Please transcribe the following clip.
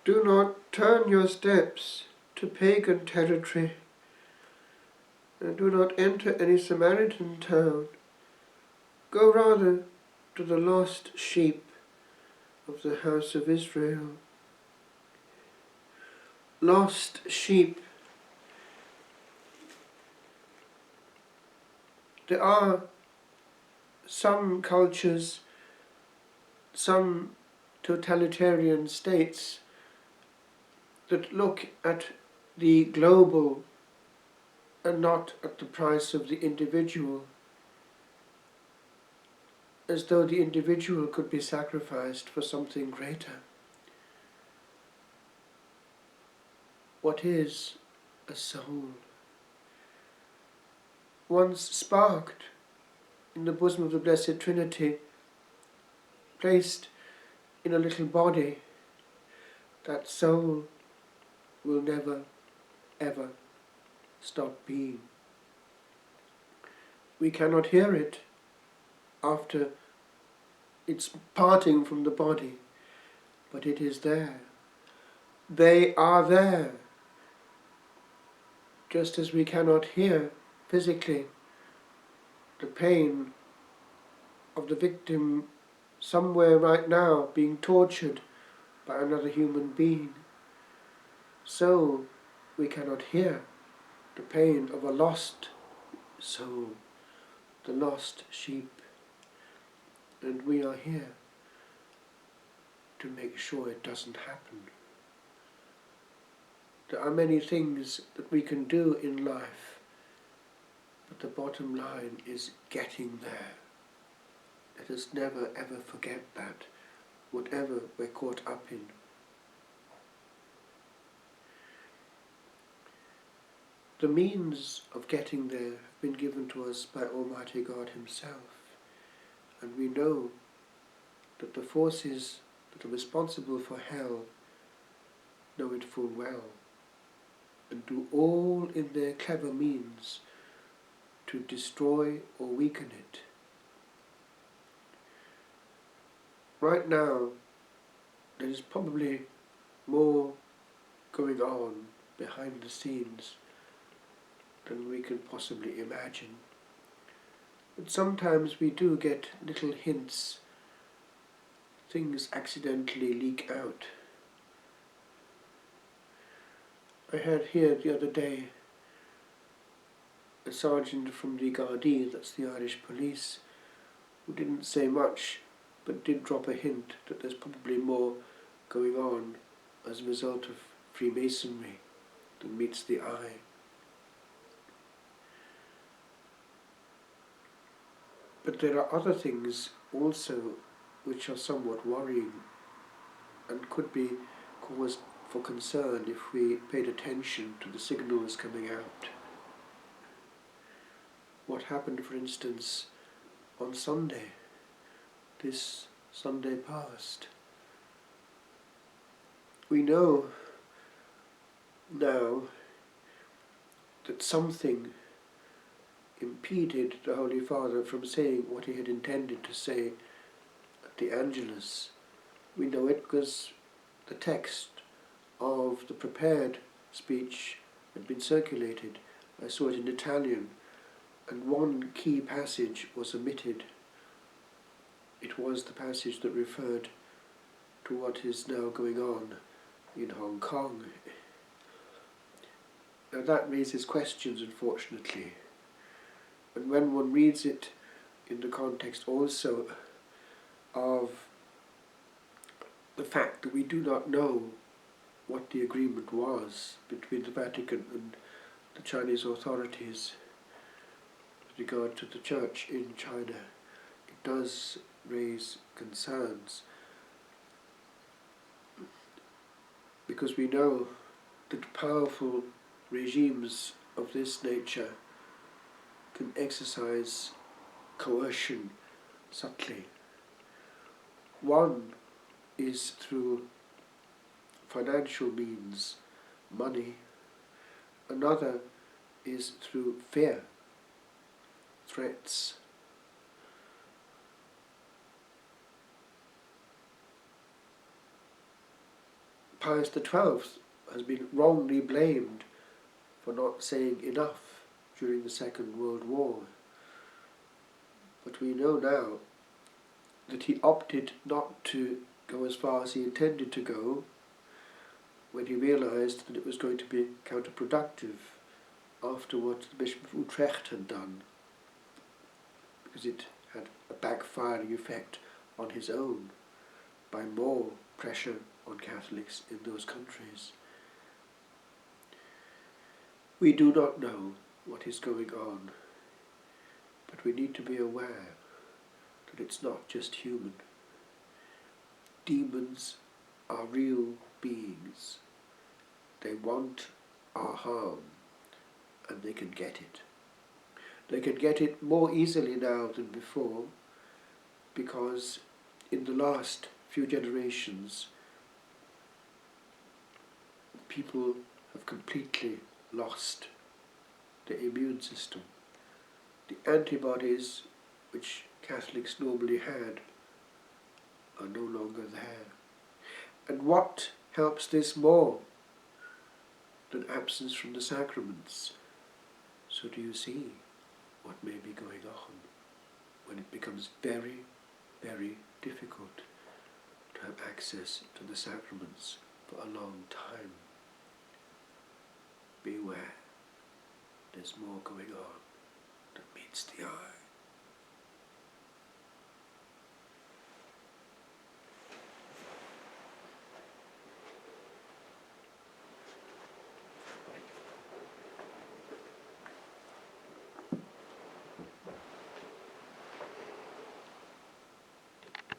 Do not turn your steps to pagan territory, and do not enter any Samaritan town. Go rather to the lost sheep of the house of Israel. Lost sheep. There are some cultures, some totalitarian states that look at the global and not at the price of the individual, as though the individual could be sacrificed for something greater. What is a soul? Once sparked in the bosom of the Blessed Trinity, placed in a little body, that soul will never, ever stop being. We cannot hear it after its parting from the body, but it is there. They are there, just as we cannot hear physically the pain of the victim somewhere right now being tortured by another human being. So we cannot hear the pain of a lost soul, the lost sheep. And we are here to make sure it doesn't happen. There are many things that we can do in life, but the bottom line is getting there. Let us never ever forget that, whatever we're caught up in. The means of getting there have been given to us by Almighty God Himself, and we know that the forces that are responsible for hell know it full well, and do all in their clever means to destroy or weaken it. Right now, there is probably more going on behind the scenes than we can possibly imagine. But sometimes we do get little hints, things accidentally leak out. I had here the other day a sergeant from the Gardaí, that's the Irish police, who didn't say much but did drop a hint that there's probably more going on as a result of Freemasonry than meets the eye. But there are other things also which are somewhat worrying and could be cause for concern if we paid attention to the signals coming out. What happened, for instance, on Sunday, this Sunday past? We know now that something impeded the Holy Father from saying what he had intended to say at the Angelus. We know it because the text of the prepared speech had been circulated. I saw it in Italian, and one key passage was omitted. It was the passage that referred to what is now going on in Hong Kong. Now that raises questions, unfortunately. And when one reads it in the context also of the fact that we do not know what the agreement was between the Vatican and the Chinese authorities with regard to the church in China, it does raise concerns, because we know that powerful regimes of this nature can exercise coercion subtly. One is through financial means, money. Another is through fear, threats. Pius XII has been wrongly blamed for not saying enough during the Second World War. But we know now that he opted not to go as far as he intended to go when he realised that it was going to be counterproductive after what the Bishop of Utrecht had done, because it had a backfiring effect on his own by more pressure on Catholics in those countries. We do not know what is going on, but we need to be aware that it's not just human. Demons are real beings. They want our harm, and they can get it. They can get it more easily now than before, because in the last few generations, people have completely lost the immune system. The antibodies which Catholics normally had are no longer there. And what helps this more than absence from the sacraments? So do you see what may be going on when it becomes very, very difficult to have access to the sacraments for a long time? Beware, there's more going on that meets the eye.